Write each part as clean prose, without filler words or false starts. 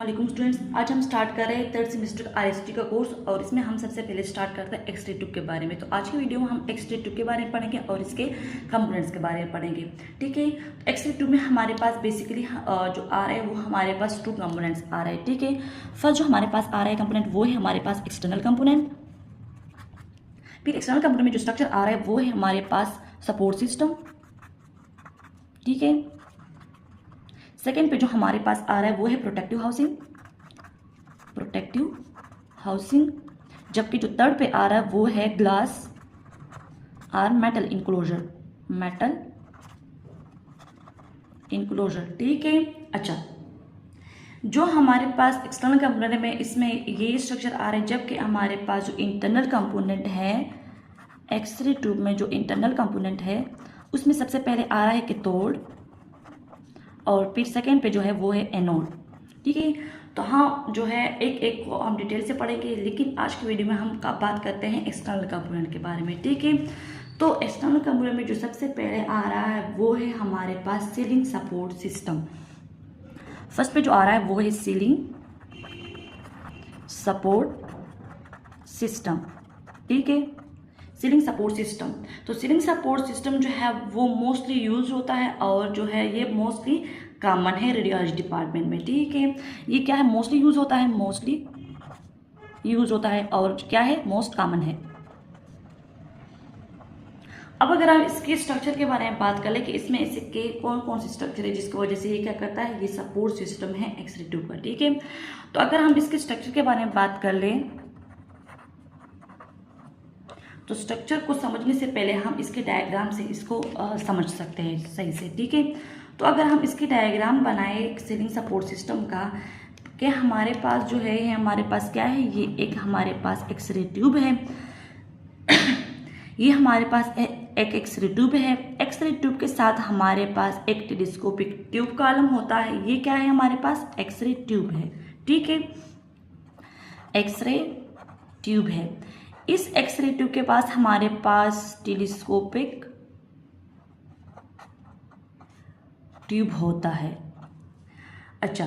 वालेकुम स्टूडेंट्स, आज हम स्टार्ट कर रहे हैं थर्ड सेमेस्टर आरएसटी का कोर्स और इसमें हम सबसे पहले स्टार्ट करते हैं एक्स रे ट्यूब के बारे में। तो आज की वीडियो में हम एक्स रे ट्यूब के बारे में पढ़ेंगे और इसके कंपोनेंट्स के बारे में पढ़ेंगे। ठीक है, एक्स रे ट्यूब में हमारे पास बेसिकली जो आ रहा है वो हमारे पास टू कंपोनेंट्स आ रहा है। ठीक है, फर्स्ट जो हमारे पास आ रहा है कंपोनेंट वो है हमारे पास एक्सटर्नल कंपोनेंट। फिर एक्सटर्नल कंपोनेंट में जो स्ट्रक्चर आ रहा है वो है हमारे पास सपोर्ट सिस्टम। ठीक है, सेकेंड पे जो हमारे पास आ रहा है वो है प्रोटेक्टिव हाउसिंग। जबकि जो थर्ड पे आ रहा है वो है ग्लास और मेटल इनक्लोजर। ठीक है, अच्छा, जो हमारे पास एक्सटर्नल कंपोनेंट में इसमें ये स्ट्रक्चर आ रहा है, जबकि हमारे पास जो इंटरनल कंपोनेंट है एक्सरे ट्यूब में, जो इंटरनल कंपोनेंट है उसमें सबसे पहले आ रहा है कैथोड और फिर सेकेंड पे जो है वो है एनोड। ठीक है, तो हाँ जो है एक एक को हम डिटेल से पढ़ेंगे, लेकिन आज की वीडियो में हम बात करते हैं एक्सटर्नल कंपोनेंट के बारे में। ठीक है, तो एक्सटर्नल कंपोनेंट में जो सबसे पहले आ रहा है वो है हमारे पास सीलिंग सपोर्ट सिस्टम। फर्स्ट पे जो आ रहा है वो है सीलिंग सपोर्ट सिस्टम। ठीक है, सीलिंग सपोर्ट सिस्टम, तो सीलिंग सपोर्ट सिस्टम जो है वो मोस्टली यूज होता है और जो है ये मोस्टली कॉमन है रेडियोलॉजी डिपार्टमेंट में। ठीक है, ये क्या है, मोस्टली यूज होता है और क्या है, मोस्ट कॉमन है। अब अगर हम इसके स्ट्रक्चर के बारे में बात कर ले कि इसमें ऐसे के कौन कौन से स्ट्रक्चर है जिसकी वजह से ये क्या करता है, ये सपोर्ट सिस्टम है एक्सरे ट्यूब का। ठीक है, तो अगर हम इसके स्ट्रक्चर के बारे में बात कर लें तो स्ट्रक्चर को समझने से पहले हम इसके डायग्राम से इसको समझ सकते हैं सही से। ठीक है, तो अगर हम इसकी डायग्राम बनाए सीलिंग सपोर्ट सिस्टम का, कि हमारे पास जो है हमारे पास क्या है, ये एक हमारे पास एक्सरे ट्यूब है ये हमारे पास एक एक्सरे ट्यूब है। एक्सरे ट्यूब के साथ हमारे पास एक टेलीस्कोपिक ट्यूब कॉलम होता है। ये क्या है, हमारे पास एक्सरे ट्यूब है। ठीक है, एक्सरे ट्यूब है। इस एक्सरे ट्यूब के पास हमारे पास टेलीस्कोपिक ट्यूब होता है। अच्छा,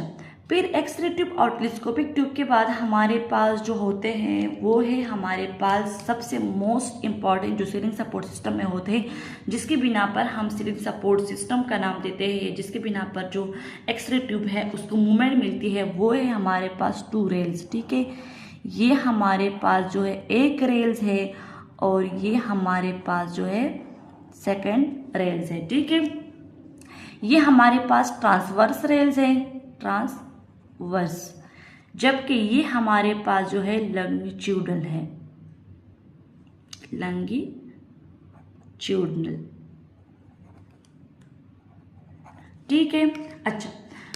फिर एक्सरे ट्यूब और टेलीस्कोपिक ट्यूब के बाद हमारे पास जो होते हैं वो है हमारे पास सबसे मोस्ट इम्पॉर्टेंट जो सीलिंग सपोर्ट सिस्टम में होते हैं, जिसके बिना पर हम सीलिंग सपोर्ट सिस्टम का नाम देते हैं, जिसके बिना पर जो एक्सरे ट्यूब है उसको मूवमेंट मिलती है, वो है हमारे पास टू रेल्स। ठीक है, ये हमारे पास जो है एक रेल्स है और ये हमारे पास जो है सेकंड रेल्स है। ठीक है, ये हमारे पास ट्रांसवर्स रेल्स है, ट्रांसवर्स, जबकि ये हमारे पास जो है लंगिट्यूडल है, लंगिट्यूडल। ठीक है, अच्छा,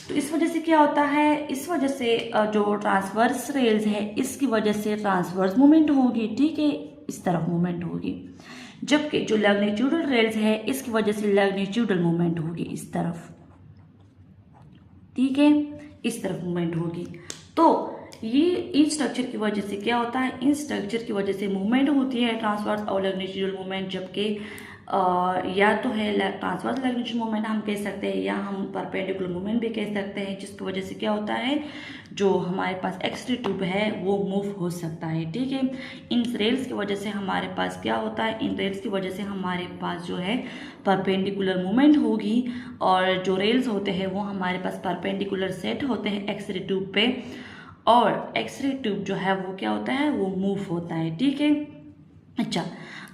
तो इस वजह से क्या होता है, इस वजह से जो ट्रांसवर्स रेल्स है इसकी वजह से ट्रांसवर्स मूवमेंट होगी। ठीक है, इस तरफ मूवमेंट होगी, जबकि जो लंगिट्यूडल रेल्स है इसकी वजह से लंगिट्यूडल मूवमेंट होगी इस तरफ। ठीक है, इस तरफ मूवमेंट होगी। तो ये इन स्ट्रक्चर की वजह से क्या होता है, इन स्ट्रक्चर की वजह से मूवमेंट होती है ट्रांसवर्स और लंगिट्यूडल मूवमेंट, जबकि या तो है ट्रांसवर्स लैग्रेशन मूवमेंट हम कह सकते हैं या हम परपेंडिकुलर मूवमेंट भी कह सकते हैं, जिसकी वजह से क्या होता है, जो हमारे पास एक्सरे ट्यूब है वो मूव हो सकता है। ठीक है, इन रेल्स की वजह से हमारे पास क्या होता है, इन रेल्स की वजह से हमारे पास जो है परपेंडिकुलर मूवमेंट होगी और जो रेल्स होते हैं वो हमारे पास परपेंडिकुलर सेट होते हैं एक्सरे ट्यूब पे, और एक्सरे ट्यूब जो है वो क्या होता है, वो मूव होता है। ठीक है, अच्छा,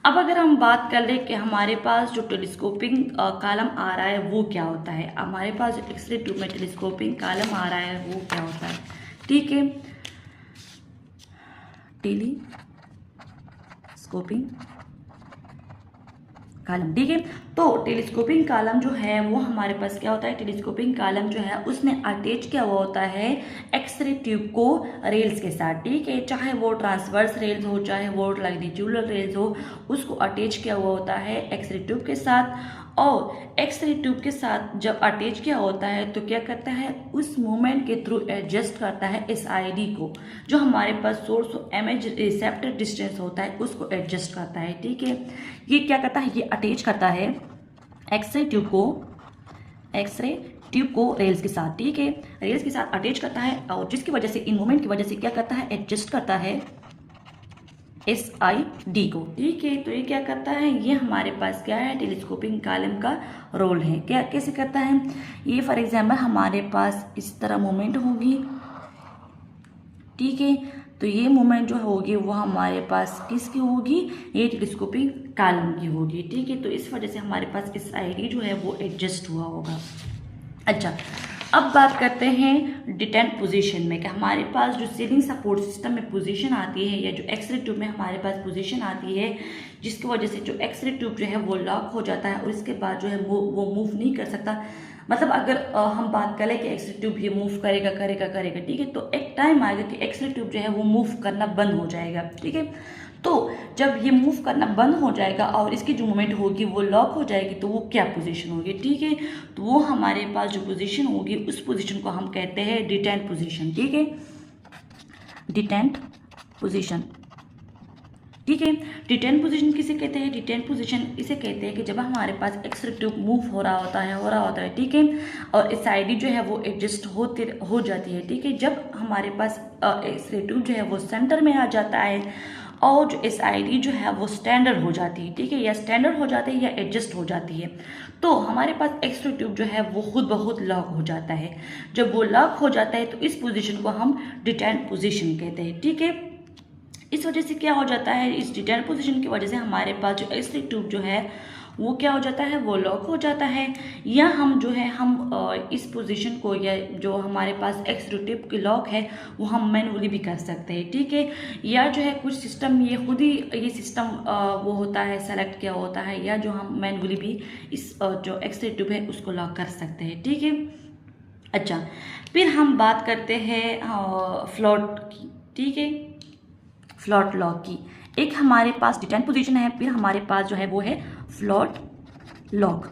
अब अगर हम बात कर ले कि हमारे पास जो टेलीस्कोपिंग कॉलम आ रहा है वो क्या होता है, हमारे पास जो एक्सरे ट्यूब में टेलीस्कोपिंग कॉलम आ रहा है वो क्या होता है। ठीक है, टेलीस्कोपिंग कॉलम। ठीक है, तो टेलीस्कोपिंग कॉलम जो है वो हमारे पास क्या होता है, टेलीस्कोपिंग कॉलम जो है उसने अटैच किया हुआ होता है एक्सरे ट्यूब को रेल्स के साथ। ठीक है, चाहे वो ट्रांसवर्स रेल्स हो चाहे वो लंगिट्यूडल रेल्स हो, उसको अटैच किया हुआ होता है एक्सरे ट्यूब के साथ, और एक्सरे ट्यूब के साथ जब अटैच किया होता है तो क्या करता है, उस मूवमेंट के थ्रू एडजस्ट करता है SID को, जो हमारे पास source of image receptor distance होता है उसको एडजस्ट करता है। ठीक है, ये क्या करता है, ये अटैच करता है एक्सरे ट्यूब को एक्सरे ट्यूब को रेल्स के साथ, ठीक है, रेल्स के साथ अटैच करता है और जिसकी वजह से इन मूवमेंट की वजह से क्या करता है, एडजस्ट करता है SID को, ठीक है। तो ये क्या करता है, ये हमारे पास क्या है, टेलीस्कोपिंग कॉलम का रोल है। क्या कैसे करता है ये, फॉर एग्जाम्पल हमारे पास इस तरह मूवमेंट होगी, ठीक है, तो ये मूवमेंट जो होगी वो हमारे पास किसकी होगी, ये टेलीस्कोपिंग कॉलम की होगी, ठीक है। तो इस वजह से हमारे पास SID जो है वो एडजस्ट हुआ होगा। अच्छा, अब बात करते हैं डिटेंट पोजीशन में, कि हमारे पास जो सीलिंग सपोर्ट सिस्टम में पोजीशन आती है या जो एक्सरे ट्यूब में हमारे पास पोजीशन आती है, जिसकी वजह से जो एक्सरे ट्यूब जो है वो लॉक हो जाता है और इसके बाद जो है वो मूव नहीं कर सकता। मतलब अगर हम बात करें कि एक्सरे ट्यूब ये मूव करेगा, ठीक है, तो एक टाइम आएगा कि एक्सरे ट्यूब जो है वो मूव करना बंद हो जाएगा, ठीक है। तो जब ये मूव करना बंद हो जाएगा और इसकी जो मूवमेंट होगी वो लॉक हो जाएगी, तो वो क्या पोजीशन होगी, ठीक है, तो वो हमारे पास जो पोजीशन होगी उस पोजीशन को हम कहते हैं डिटेंट पोजीशन, ठीक है, डिटेंट पोजीशन, ठीक है। डिटेंट पोजीशन किसे कहते हैं, डिटेंट पोजीशन इसे कहते हैं कि जब हमारे पास एक्सरे ट्यूब मूव हो रहा होता है, ठीक है, और SID जो है वो एडजस्ट हो जाती है, ठीक है। जब हमारे पास एक्सरे ट्यूब जो है वो सेंटर में आ जाता है और जो SID जो है वो स्टैंडर्ड हो जाती है, ठीक है, या स्टैंडर्ड हो जाती है या एडजस्ट हो जाती है, तो हमारे पास एक्सरे ट्यूब जो है वो खुद ब खुद लॉक हो जाता है। जब वो लॉक हो जाता है तो इस पोजीशन को हम डिटेंट पोजीशन कहते हैं, ठीक है। इस वजह से क्या हो जाता है, इस डिटेंट पोजीशन की वजह से हमारे पास जो एक्सरे ट्यूब जो है वो क्या हो जाता है, वो लॉक हो जाता है, या हम जो है हम इस पोजीशन को या जो हमारे पास एक्सरे ट्यूब की लॉक है वो हम मैनुअली भी कर सकते हैं, ठीक है, या जो है कुछ सिस्टम ये खुद ही ये सिस्टम वो होता है सेलेक्ट किया होता है, या जो हम मैनुअली भी इस जो एक्सरे ट्यूब है उसको लॉक कर सकते हैं, ठीक है। अच्छा, फिर हम बात करते हैं फ्लोट की, ठीक है, फ्लोट लॉक की। एक हमारे पास डिटेंट पोजीशन है, फिर हमारे पास जो है वो है फ्लोट लॉक,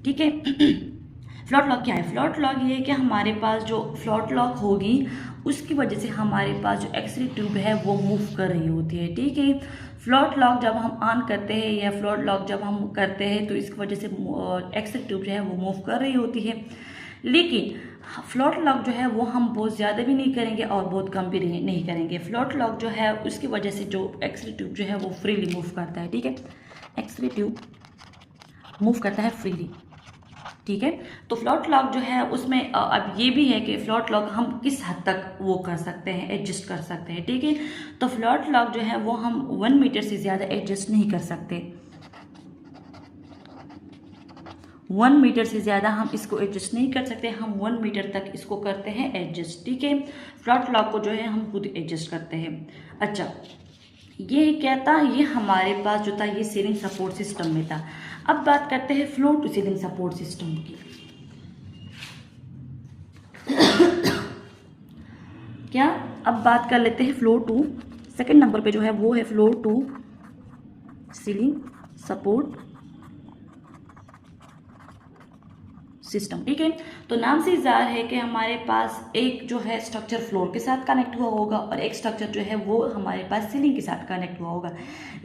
ठीक है। फ्लोट लॉक क्या है, फ्लोट लॉक ये है कि हमारे पास जो फ्लोट लॉक होगी उसकी वजह से हमारे पास जो एक्सरे ट्यूब है वो मूव कर रही होती है, ठीक है। फ्लोट लॉक जब हम ऑन करते हैं या फ्लोट लॉक जब हम करते हैं तो इसकी वजह से एक्सरे ट्यूब जो है वो मूव कर रही होती है, लेकिन फ्लोट लॉक जो है वो हम बहुत ज़्यादा भी नहीं करेंगे और बहुत कम भी नहीं करेंगे। फ्लोट लॉक जो है उसकी वजह से जो एक्सरे ट्यूब जो है वो फ्रीली मूव करता है, ठीक है, एक्सरे ट्यूब मूव करता है फ्रीली, ठीक है। तो फ्लोट लॉक जो है उसमें अब ये भी है कि फ्लोट लॉक हम किस हद तक वो कर सकते हैं, एडजस्ट कर सकते हैं, ठीक है। तो फ्लोट लॉक जो है वो हम 1 मीटर से ज़्यादा एडजस्ट नहीं कर सकते, 1 मीटर से ज़्यादा हम इसको एडजस्ट नहीं कर सकते, हम 1 मीटर तक इसको करते हैं एडजस्ट, ठीक है। फ्लोट लॉक को जो है हम खुद एडजस्ट करते हैं। अच्छा, ये क्या था, ये हमारे पास जो था ये सीलिंग सपोर्ट सिस्टम में था। अब बात करते हैं floor to ceiling support system की। क्या, अब बात कर लेते हैं फ्लोर टू, सेकंड नंबर पे जो है वो है floor to ceiling support system, ठीक है। तो नाम से ज़ाहिर है कि हमारे पास एक जो है स्ट्रक्चर फ्लोर के साथ कनेक्ट हुआ होगा और एक स्ट्रक्चर जो है वो हमारे पास सीलिंग के साथ कनेक्ट हुआ होगा,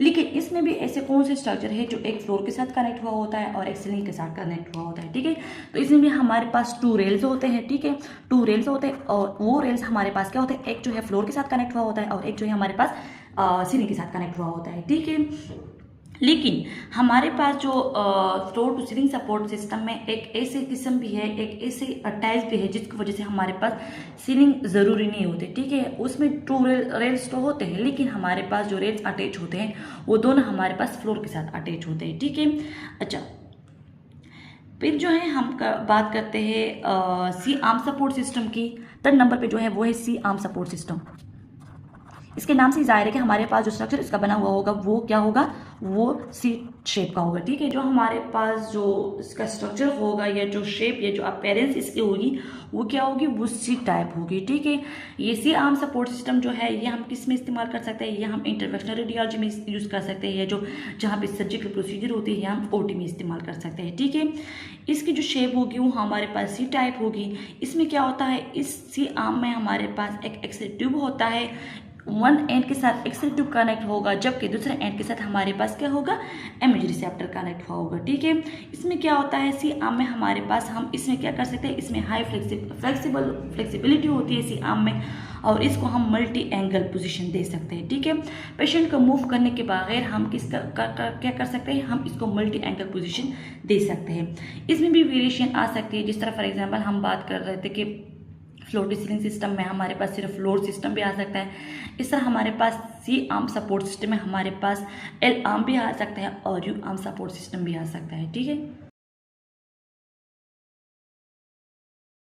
लेकिन इसमें भी ऐसे कौन से स्ट्रक्चर है जो एक फ्लोर के साथ कनेक्ट हुआ होता है और एक सीलिंग के साथ कनेक्ट हुआ होता है, ठीक है। तो इसमें भी हमारे पास 2 रेल्स होते हैं, ठीक है, 2 रेल्स होते हैं और वो रेल्स हमारे पास क्या होते हैं, एक जो है फ्लोर के साथ कनेक्ट हुआ होता है और एक जो है हमारे पास सीलिंग के साथ कनेक्ट हुआ होता है, ठीक है। लेकिन हमारे पास जो floor to ceiling support system में एक ऐसे किस्म भी है, एक ऐसे टाइल्स भी है जिसकी वजह से हमारे पास सीलिंग ज़रूरी नहीं होती, ठीक है। उसमें 2 रेल्स तो होते हैं, लेकिन हमारे पास जो रेल्स अटैच होते हैं वो दोनों हमारे पास फ्लोर के साथ अटैच होते हैं, ठीक है। अच्छा, फिर जो है हम बात करते हैं सी आर्म सपोर्ट सिस्टम की। 3rd नंबर पे जो है वो है सी आर्म सपोर्ट सिस्टम। इसके नाम से जाहिर है कि हमारे पास जो स्ट्रक्चर इसका बना हुआ होगा वो क्या होगा, वो सी शेप का होगा, ठीक है। जो हमारे पास जो इसका स्ट्रक्चर होगा या जो शेप या जो अपीयरेंस इसकी होगी वो क्या होगी, वो सी टाइप होगी, ठीक है। ये सी आर्म सपोर्ट सिस्टम जो है ये हम किस में इस्तेमाल कर सकते हैं, ये हम इंटरवेंशनल रेडियोलॉजी में यूज़ कर सकते हैं, या जो जहाँ पे सर्जिकल प्रोसीजर होती है हम OT में इस्तेमाल कर सकते हैं, ठीक है। इसकी जो शेप होगी वो हमारे पास सी टाइप होगी। इसमें क्या होता है, इस सी आर्म में हमारे पास एक एक्सरे ट्यूब होता है, वन एंड के साथ एक्सेप्टिव कनेक्ट होगा, जबकि दूसरे एंड के साथ हमारे पास क्या होगा, इमेज रिसेप्टर कनेक्ट होगा। ठीक है, इसमें क्या होता है, सी आर्म में हमारे पास हम इसमें क्या कर सकते हैं, इसमें हाई फ्लेक्सिबिलिटी होती है सी आर्म में, और इसको हम मल्टी एंगल पोजीशन दे सकते हैं। ठीक है, पेशेंट को मूव करने के बगैर हम क्या कर सकते हैं, हम इसको मल्टी एंगल पोजीशन दे सकते हैं। इसमें भी वेरिएशन आ सकती है, जिस तरह फॉर एग्जांपल हम बात कर रहे थे कि फ्लोर टू सीलिंग सिस्टम में हमारे पास सिर्फ फ्लोर सिस्टम भी आ सकता है। इस तरह हमारे पास सी आर्म सपोर्ट सिस्टम में हमारे पास एल आर्म भी आ सकता है और यू आर्म सपोर्ट सिस्टम भी आ सकता है। ठीक है।